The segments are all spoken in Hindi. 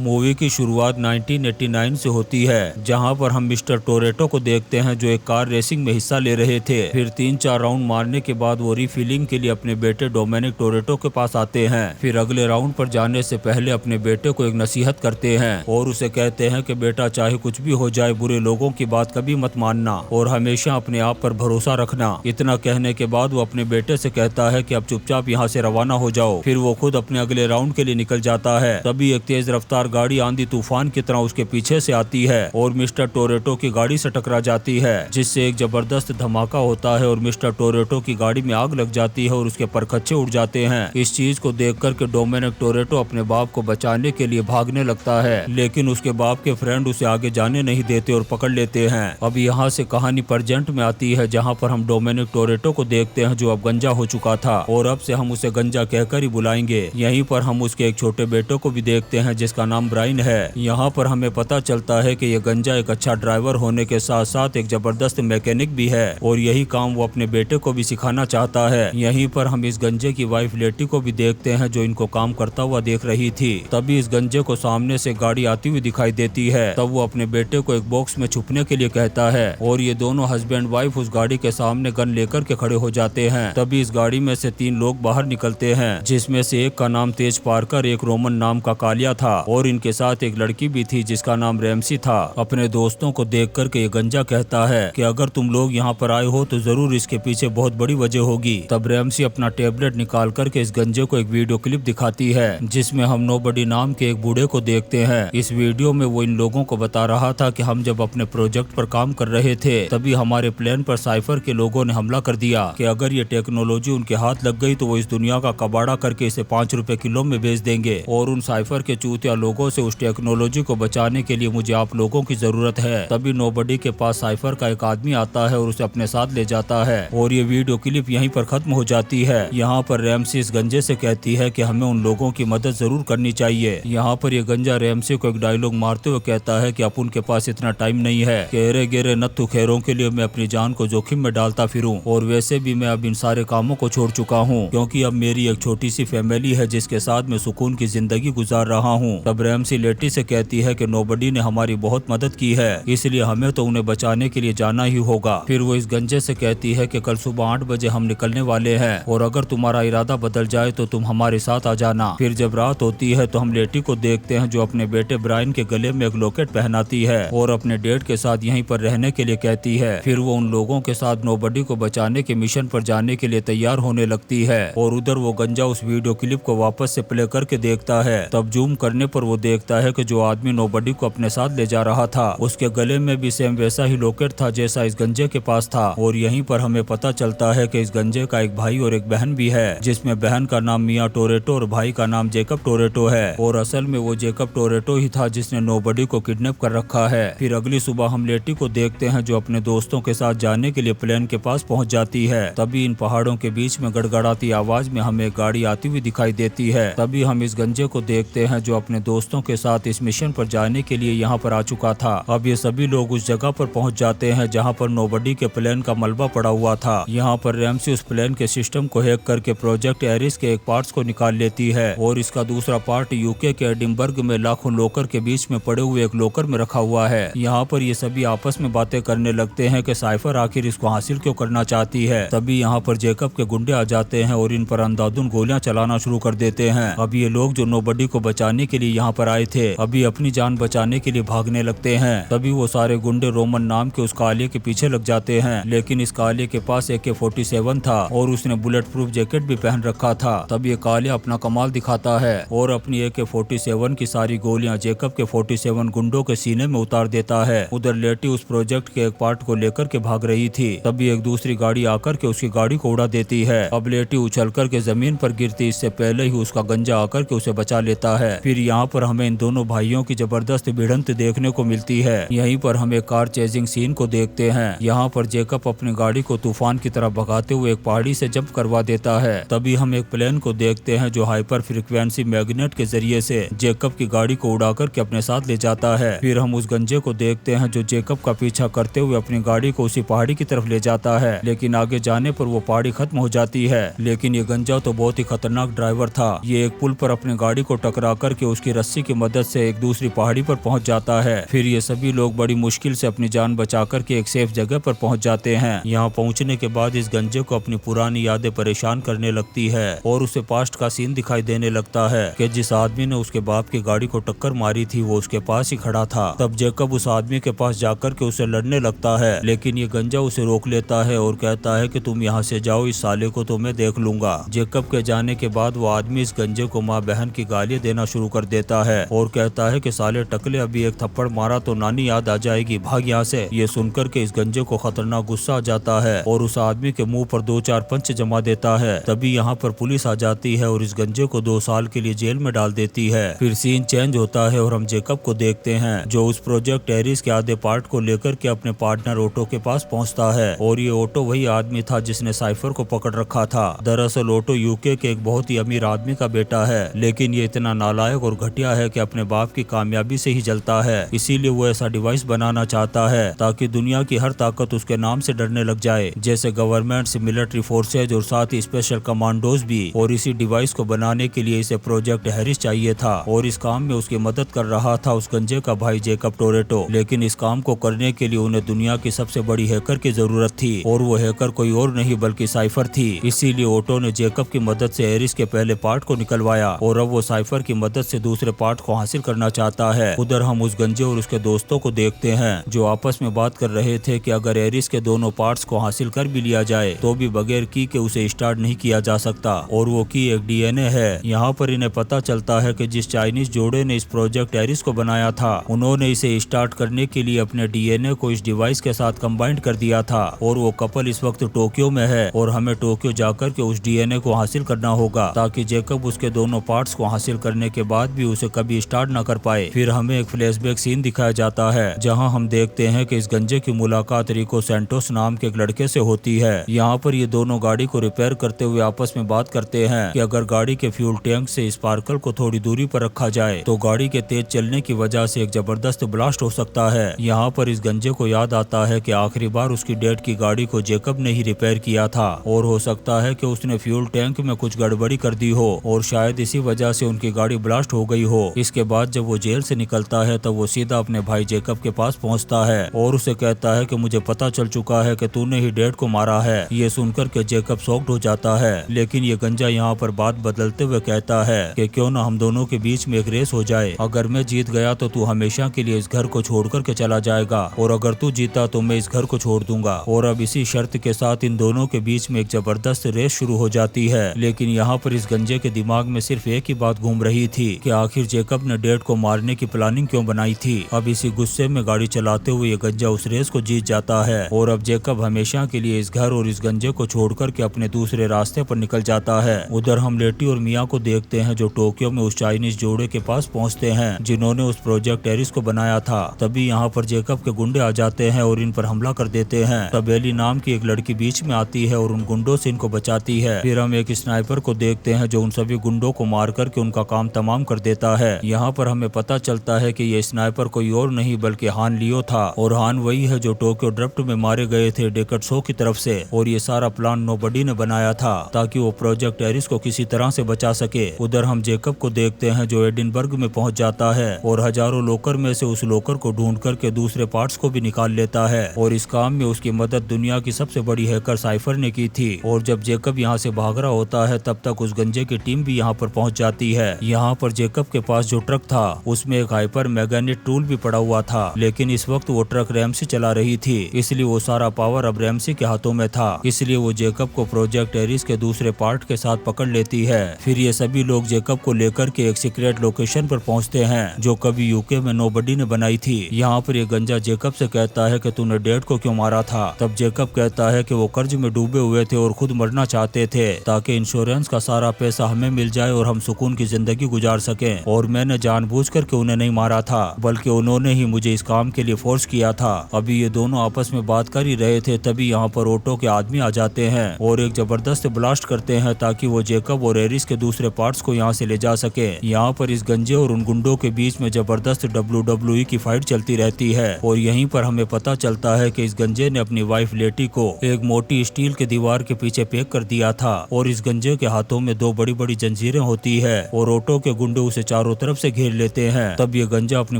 मूवी की शुरुआत 1989 से होती है, जहां पर हम मिस्टर टोरेटो को देखते हैं जो एक कार रेसिंग में हिस्सा ले रहे थे। फिर 3-4 राउंड मारने के बाद वो रीफिलिंग के लिए अपने बेटे डोमिनिक टोरेटो के पास आते हैं। फिर अगले राउंड पर जाने से पहले अपने बेटे को एक नसीहत करते हैं और उसे कहते हैं कि बेटा, चाहे कुछ भी हो जाए, बुरे लोगों की बात कभी मत मानना और हमेशा अपने आप पर भरोसा रखना। इतना कहने के बाद वो अपने बेटे से कहता है कि अब चुपचाप यहाँ से रवाना हो जाओ। फिर वो खुद अपने अगले राउंड के लिए निकल जाता है। तभी एक तेज रफ्तार गाड़ी आंधी तूफान की तरह उसके पीछे से आती है और मिस्टर टोरेटो की गाड़ी से टकरा जाती है, जिससे एक जबरदस्त धमाका होता है और मिस्टर टोरेटो की गाड़ी में आग लग जाती है और उसके परखच्चे उड़ जाते हैं। इस चीज को देख कर के डोमिनिक टोरेटो अपने बाप को बचाने के लिए भागने लगता है, लेकिन उसके बाप के फ्रेंड उसे आगे जाने नहीं देते और पकड़ लेते हैं। अब यहाँ से कहानी प्रेजेंट में आती है, जहाँ पर हम डोमिनिक टोरेटो को देखते हैं जो अब गंजा हो चुका था और अब से हम उसे गंजा कहकर ही बुलाएंगे। यहीं पर हम उसके एक छोटे बेटे को भी देखते हैं जिसका नाम ब्राइन है। यहाँ पर हमें पता चलता है कि ये गंजा एक अच्छा ड्राइवर होने के साथ साथ एक जबरदस्त मैकेनिक भी है और यही काम वो अपने बेटे को भी सिखाना चाहता है। यहीं पर हम इस गंजे की वाइफ लेटी को भी देखते हैं जो इनको काम करता हुआ देख रही थी। तभी इस गंजे को सामने से गाड़ी आती हुई दिखाई देती है। तब वो अपने बेटे को एक बॉक्स में छुपने के लिए कहता है और ये दोनों हस्बैंड वाइफ उस गाड़ी के सामने गन लेकर के खड़े हो जाते हैं। तभी इस गाड़ी में से 3 लोग बाहर निकलते हैं, जिसमें से एक का नाम तेज पार्कर, एक रोमन नाम का कालिया था और इनके साथ एक लड़की भी थी जिसका नाम रैमसी था। अपने दोस्तों को देख कर के ये गंजा कहता है कि अगर तुम लोग यहाँ पर आए हो तो जरूर इसके पीछे बहुत बड़ी वजह होगी। तब रैमसी अपना टेबलेट निकाल करके इस गंजे को एक वीडियो क्लिप दिखाती है, जिसमें हम नोबडी नाम के एक बूढ़े को देखते हैं। इस वीडियो में वो इन लोगों को बता रहा था कि हम जब अपने प्रोजेक्ट पर काम कर रहे थे तभी हमारे प्लान पर साइफर के लोगों ने हमला कर दिया कि अगर ये टेक्नोलॉजी उनके हाथ लग गई तो वो इस दुनिया का कबाड़ा करके इसे 5 रुपए किलो में बेच देंगे और उन साइफर के चूतिया लोगों से उस टेक्नोलॉजी को बचाने के लिए मुझे आप लोगों की जरूरत है। तभी नोबडी के पास साइफर का एक आदमी आता है और उसे अपने साथ ले जाता है और ये वीडियो क्लिप यहीं पर खत्म हो जाती है। यहाँ पर रैमसी इस गंजे से कहती है कि हमें उन लोगों की मदद जरूर करनी चाहिए। यहाँ पर ये गंजा रैमसी को एक डायलॉग मारते हुए कहता है कि अब उनके पास इतना टाइम नहीं है कि एरे गेरे नत्थु खैरों के लिए मैं अपनी जान को जोखिम में डालता फिरूं और वैसे भी मैं अब इन सारे कामों को छोड़ चुका हूँ, क्योंकि अब मेरी एक छोटी सी फैमिली है जिसके साथ मैं सुकून की जिंदगी गुजार रहा हूँ। तब रैमसी लेटी से कहती है कि नोबडी ने हमारी बहुत मदद की है, इसलिए हमें तो उन्हें बचाने के लिए जाना ही होगा। फिर वो इस गंजे से कहती है कि कल सुबह 8 बजे हम निकलने वाले हैं और अगर तुम्हारा इरादा बदल जाए तो तुम हमारे साथ आ जाना। फिर जब रात होती है तो हम लेटी को देखते हैं जो अपने बेटे ब्राइन के गले में एक लॉकेट पहनाती है और अपने डेड के साथ यहीं पर रहने के लिए कहती है। फिर वो उन लोगों के साथ नोबडी को बचाने के मिशन पर जाने के लिए तैयार होने लगती है और उधर वो गंजा उस वीडियो क्लिप को वापस से प्ले करके देखता है। तब जूम करने पर वो देखता है कि जो आदमी नोबडी को अपने साथ ले जा रहा था उसके गले में भी सेम वैसा ही लॉकेट था जैसा इस गंजे के पास था। और यहीं पर हमें पता चलता है कि इस गंजे का एक भाई और एक बहन भी है, जिसमें बहन का नाम मिया टोरेटो और भाई का नाम जेकब टोरेटो है और असल में वो जेकब टोरेटो ही था जिसने नोबडी को किडनैप कर रखा है। फिर अगली सुबह हम लेटी को देखते हैं जो अपने दोस्तों के साथ जाने के लिए प्लेन के पास पहुंच जाती है। तभी इन पहाड़ों के बीच में गड़गड़ाती आवाज में हमें एक गाड़ी आती हुई दिखाई देती है। तभी हम इस गंजे को देखते हैं जो अपने दोस्तों के साथ इस मिशन पर जाने के लिए यहाँ पर आ चुका था। अब ये सभी लोग उस जगह पर पहुंच जाते हैं जहाँ पर नोबडी के प्लेन का मलबा पड़ा हुआ था। यहाँ पर रैमसी उस प्लेन के सिस्टम को हैक करके प्रोजेक्ट एरिस के एक पार्ट्स को निकाल लेती है और इसका दूसरा पार्ट यूके के एडिनबर्ग में लाखों लोकर के बीच में पड़े हुए एक लोकर में रखा हुआ है। यहाँ पर ये सभी आपस में बातें करने लगते हैं कि साइफर आखिर इसको हासिल क्यों करना चाहती है। तभी यहाँ पर जेकब के गुंडे आ जाते हैं और इन पर अंधाधुंध गोलियां चलाना शुरू कर देते हैं। अब ये लोग जो नोबडी को बचाने के लिए यहाँ पर आए थे अभी अपनी जान बचाने के लिए भागने लगते हैं। तभी वो सारे गुंडे रोमन नाम के उस कालिया के पीछे लग जाते हैं, लेकिन इस कालिया के पास AK-47 था और उसने बुलेट प्रूफ जैकेट भी पहन रखा था। तब ये कालिया अपना कमाल दिखाता है और अपनी AK-47 की सारी गोलियां जेकब के 47 गुंडों के सीने में उतार देता है। उधर लेटी उस प्रोजेक्ट के एक पार्ट को लेकर के भाग रही थी। तभी एक दूसरी गाड़ी आकर के उसकी गाड़ी को उड़ा देती है। अब लेटी उछल कर के जमीन पर गिरती इससे पहले ही उसका गंजा आकर के उसे बचा लेता है। फिर यहाँ पर हमें इन दोनों भाइयों की जबरदस्त भिड़ंत देखने को मिलती है। यहीं पर हम एक कार चेजिंग सीन को देखते हैं। यहाँ पर जेकब अपनी गाड़ी को तूफान की तरह भगाते हुए एक पहाड़ी से जंप करवा देता है। तभी हम एक प्लेन को देखते हैं जो हाइपर फ्रीक्वेंसी मैग्नेट के जरिए से जेकब की गाड़ी को उड़ाकर के अपने साथ ले जाता है। फिर हम उस गंजे को देखते हैं जो जेकब का पीछा करते हुए अपनी गाड़ी को उसी पहाड़ी की तरफ ले जाता है, लेकिन आगे जाने पर वो पहाड़ी खत्म हो जाती है। लेकिन ये गंजा तो बहुत ही खतरनाक ड्राइवर था। ये एक पुल पर अपनी गाड़ी को टकरा करके उसकी रस्सी रस्सी की मदद से एक दूसरी पहाड़ी पर पहुंच जाता है। फिर ये सभी लोग बड़ी मुश्किल से अपनी जान बचा करके एक सेफ जगह पर पहुंच जाते हैं। यहाँ पहुंचने के बाद इस गंजे को अपनी पुरानी यादें परेशान करने लगती है और उसे पास्ट का सीन दिखाई देने लगता है कि जिस आदमी ने उसके बाप की गाड़ी को टक्कर मारी थी वो उसके पास ही खड़ा था। तब जेकब उस आदमी के पास जाकर के उसे लड़ने लगता है, लेकिन ये गंजा उसे रोक लेता है और कहता है कि तुम यहाँ से जाओ, इस साले को तो मैं देख लूंगा। जेकब के जाने के बाद वो आदमी इस गंजे को माँ बहन की गालियां देना शुरू कर देता है और कहता है कि साले टकले, अभी एक थप्पड़ मारा तो नानी याद आ जाएगी, भाग यहाँ से। ये सुनकर के इस गंजे को खतरनाक गुस्सा आ जाता है और उस आदमी के मुंह पर 2-4 पंच जमा देता है। तभी यहाँ पर पुलिस आ जाती है और इस गंजे को 2 साल के लिए जेल में डाल देती है। फिर सीन चेंज होता है और हम जेकब को देखते हैं जो उस प्रोजेक्ट एरिस के आधे पार्ट को लेकर के अपने पार्टनर ओटो के पास पहुंचता है और ये ओटो वही आदमी था जिसने साइफर को पकड़ रखा था। दरअसल ओटो यूके के एक बहुत ही अमीर आदमी का बेटा है, लेकिन ये इतना नालायक और घटिया है कि अपने बाप की कामयाबी से ही जलता है। इसीलिए वो ऐसा डिवाइस बनाना चाहता है ताकि दुनिया की हर ताकत उसके नाम से डरने लग जाए, जैसे गवर्नमेंट, मिलिट्री फोर्सेज और साथ ही स्पेशल कमांडोज भी। और इसी डिवाइस को बनाने के लिए इसे प्रोजेक्ट हैरिस चाहिए था और इस काम में उसकी मदद कर रहा था उस गंजे का भाई जेकब टोरेटो। लेकिन इस काम को करने के लिए उन्हें दुनिया की सबसे बड़ी हैकर की जरूरत थी और वो हैकर कोई और नहीं बल्कि साइफर थी। इसीलिए ओटो ने जेकब की मदद से हैरिस के पहले पार्ट को निकलवाया और अब वो साइफर की मदद से दूसरे पार्ट को हासिल करना चाहता है। उधर हम उस गंजे और उसके दोस्तों को देखते हैं जो आपस में बात कर रहे थे कि अगर हैरिस के दोनों पार्ट्स को हासिल कर भी लिया जाए तो भी बगैर की के उसे स्टार्ट नहीं किया जा सकता और वो की एक डीएनए है। यहाँ पर इन्हें पता चलता है कि जिस चाइनीज जोड़े ने इस प्रोजेक्ट एरिस को बनाया था उन्होंने इसे स्टार्ट करने के लिए अपने डीएनए को इस डिवाइस के साथ कंबाइंड कर दिया था और वो कपल इस वक्त टोक्यो में है और हमें टोक्यो जाकर के उस डीएनए को हासिल करना होगा ताकि जेकब उसके दोनों पार्ट्स को हासिल करने के बाद भी उसे कभी स्टार्ट न कर पाए। फिर हमें एक फ्लैशबैक सीन दिखाया जाता है जहाँ हम देखते हैं कि इस गंजे की मुलाकात रिको सैंटोस नाम के एक लड़के से होती है। यहाँ पर ये दोनों गाड़ी को रिपेयर करते हुए आपस में बात करते हैं कि अगर गाड़ी के फ्यूल टैंक से स्पार्कल को थोड़ी दूरी पर रखा जाए तो गाड़ी के तेज चलने की वजह से एक जबरदस्त ब्लास्ट हो सकता है। यहाँ पर इस गंजे को याद आता है कि आखिरी बार उसकी डैड की गाड़ी को जेकब ने ही रिपेयर किया था और हो सकता है कि उसने फ्यूल टैंक में कुछ गड़बड़ी कर दी हो और शायद इसी वजह से उनकी गाड़ी ब्लास्ट हो गई हो। इसके बाद जब वो जेल से निकलता है तब वो सीधा अपने भाई जेकब के पास पहुँचता है और उसे कहता है कि मुझे पता चल चुका है कि तूने ही डैड को मारा है। ये सुनकर के जेकब शॉक्ड हो जाता है, लेकिन ये गंजा यहाँ पर बात बदलते हुए कहता है कि क्यों ना हम दोनों के बीच में एक रेस हो जाए। अगर मैं जीत गया तो तू हमेशा के लिए इस घर को छोड़ कर के चला जाएगा और अगर तू जीता तो मैं इस घर को छोड़ दूंगा। और अब इसी शर्त के साथ इन दोनों के बीच में एक जबरदस्त रेस शुरू हो जाती है। लेकिन यहाँ पर इस गंजे के दिमाग में सिर्फ एक ही बात घूम रही थी कि आखिर जेकब ने डैड को मारने की प्लानिंग क्यों बनाई थी। अब इसी गुस्से में गाड़ी चलाते हुए ये गंजा उस रेस को जीत जाता है और अब जेकब हमेशा के लिए इस घर और इस गंजे को छोड़कर के अपने दूसरे रास्ते पर निकल जाता है। उधर हम लेटी और मिया को देखते हैं जो टोक्यो में उस चाइनीज जोड़े के पास पहुंचते हैं जिन्होंने उस प्रोजेक्ट एरिस को बनाया था। तभी यहाँ पर जेकब के गुंडे आ जाते हैं और इन पर हमला कर देते हैं। तब एली नाम की एक लड़की बीच में आती है और उन गुंडों से इनको बचाती है। फिर हम एक स्नाइपर को देखते हैं जो उन सभी गुंडों को मार करके उनका काम तमाम कर देता है। यहाँ पर हमें पता चलता है कि ये स्नाइपर कोई और नहीं बल्कि हान लियो था और हान वही है जो टोक्यो ड्रिफ्ट में मारे गए थे डेकर्ड शो की तरफ से। और ये सारा प्लान नोबडी ने बनाया था ताकि वो प्रोजेक्ट एरिस को किसी तरह से बचा सके। उधर हम जेकब को देखते हैं जो एडिनबर्ग में पहुंच जाता है और हजारों लोकर में से उस लोकर को ढूंढ करके दूसरे पार्ट्स को भी निकाल लेता है और इस काम में उसकी मदद दुनिया की सबसे बड़ी हैकर साइफर ने की थी। और जब जेकब यहाँ से भाग रहा होता है तब तक उस गंजे की टीम भी यहाँ पर पहुंच जाती है। यहाँ पर जेकब के पास जो ट्रक था उसमें एक हाइपर मैग्नेट टूल भी पड़ा हुआ था, लेकिन इस वक्त वो ट्रक रैमसी चला रही थी इसलिए वो सारा पावर अब रैमसी के हाथों में था। इसलिए वो जेकब को प्रोजेक्ट एरिस के दूसरे पार्ट के साथ पकड़ लेती है। फिर ये सभी लोग जेकब को लेकर के एक सीक्रेट लोकेशन पर पहुंचते हैं जो कभी यूके में नोबडी ने बनाई थी। यहाँ पर ये गंजा जेकब से कहता है कि तूने डैड को क्यों मारा था। तब जेकब कहता है कि वो कर्ज में डूबे हुए थे और खुद मरना चाहते थे ताकि इंश्योरेंस का सारा पैसा हमें मिल जाए और हम सुकून की जिंदगी गुजार सकें। और मैंने जानबूझ करके उन्हें नहीं मारा था बल्कि उन्होंने ही मुझे इस काम के लिए फोर्स किया था। अभी ये दोनों आपस में बात कर ही रहे थे तभी यहाँ पर ऑटो के आदमी आ जाते हैं और एक जबरदस्त ब्लास्ट करते हैं ताकि वो जेकब और एरिस के दूसरे पार्ट्स को यहाँ से ले जा सके। यहाँ पर इस गंजे और उन गुंडों के बीच में जबरदस्त WWE की फाइट चलती रहती है और यहीं पर हमें पता चलता है कि इस गंजे ने अपनी वाइफ लेटी को एक मोटी स्टील के दीवार के पीछे पैक कर दिया था और इस गंजे के हाथों में 2 बड़ी बड़ी जंजीरें होती है और ऑटो के गुंडे उसे चारों तरफ से घेर लेते हैं। तब ये गंजा अपनी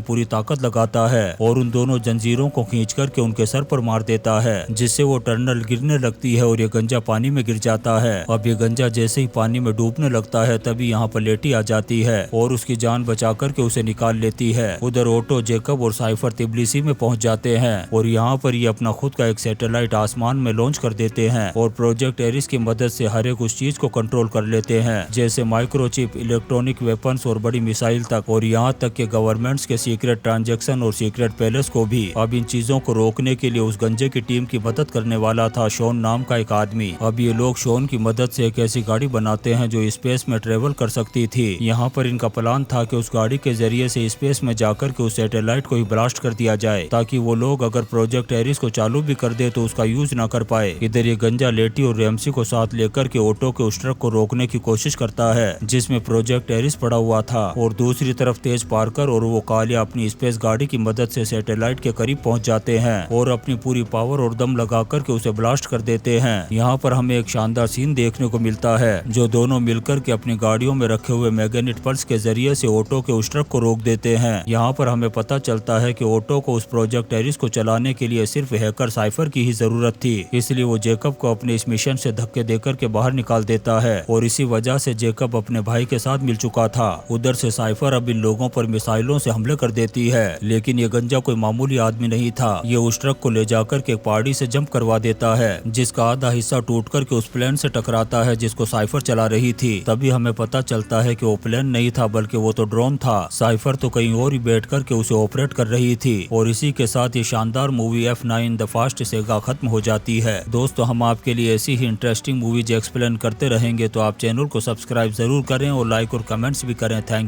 पूरी ताकत लगाता है और उन दोनों जंजीरों को खींच करके उनके सर पर मार देता है, जिससे वो टर्नल गिरने लगती है और ये गंजा पानी में गिर जाता है। अब ये गंजा जैसे ही पानी में डूबने लगता है तभी यहाँ पर लेटी आ जाती है और उसकी जान बचा करके उसे निकाल लेती है। उधर ओटो, जेकब और साइफर तिबलिसी में पहुंच जाते हैं और यहाँ पर ये अपना खुद का एक सैटेलाइट आसमान में लॉन्च कर देते हैं और प्रोजेक्ट एरिस की मदद से हर एक उस चीज को कंट्रोल कर लेते हैं, जैसे माइक्रोचिप, इलेक्ट्रॉनिक वेपन्स और बड़ी मिसाइल तक, और यहाँ तक के गवर्नमेंट्स के सीक्रेट ट्रांजैक्शन और सीक्रेट पैलेस को भी। अब इन चीजों को रोकने के लिए उस गंजे की टीम की मदद करने वाला था शॉन नाम का एक आदमी। अब ये लोग शॉन की मदद से एक ऐसी गाड़ी बनाते हैं जो स्पेस में ट्रेवल कर सकती थी। यहाँ पर इनका प्लान था कि उस गाड़ी के जरिए से स्पेस में जाकर के उस सैटेलाइट को ही ब्लास्ट कर दिया जाए, ताकि वो लोग अगर प्रोजेक्ट एरिस को चालू भी कर दे तो उसका यूज ना कर पाए। इधर ये गंजा लेटी और रेमसी को साथ लेकर के ओटो के उस ट्रक को रोकने की कोशिश करता है जिसमें प्रोजेक्ट एरिस पड़ा हुआ था, और दूसरी तरफ तेज पार्कर और वो कालिया अपनी स्पेस गाड़ी की मदद से सैटेलाइट के करीब पहुंच जाते हैं और अपनी पूरी पावर और दम लगा करके उसे ब्लास्ट कर देते हैं। यहाँ पर हमें एक शानदार सीन देखने को मिलता है जो दोनों मिलकर के अपनी गाड़ियों में रखे हुए मैग्नेट पल्स के जरिए से ओटो के उस ट्रक को रोक देते हैं। यहाँ पर हमें पता चलता है कि ओटो को उस प्रोजेक्ट एरिस को चलाने के लिए सिर्फ हैकर साइफर की ही जरूरत थी, इसलिए वो जेकब को अपने इस मिशन से धक्के देकर के बाहर निकाल देता है और इसी वजह से जेकब अपने भाई के साथ मिल चुका था। उधर से साइफर अब इन लोगों पर मिसाइलों से हमले कर देती है, लेकिन ये गंजा कोई मामूली आदमी नहीं था। ये उस ट्रक को ले जाकर के पहाड़ी से जंप करवा देता है, जिसका आधा हिस्सा टूट करके उस प्लेन से टकराता है जिसको साइफर चला रही थी। तभी हमें पता चलता है कि वो प्लेन नहीं था बल्कि वो तो ड्रोन था। साइफर तो कहीं और ही बैठ करके उसे ऑपरेट कर रही थी। और इसी के साथ ये शानदार मूवी F9 द फास्ट सेगा खत्म हो जाती है। दोस्तों, हम आपके लिए ऐसी ही इंटरेस्टिंग मूवीज एक्सप्लेन करते रहेंगे, तो आप चैनल को सब्सक्राइब जरूर करें और लाइक और कमेंट्स भी करें। थैंक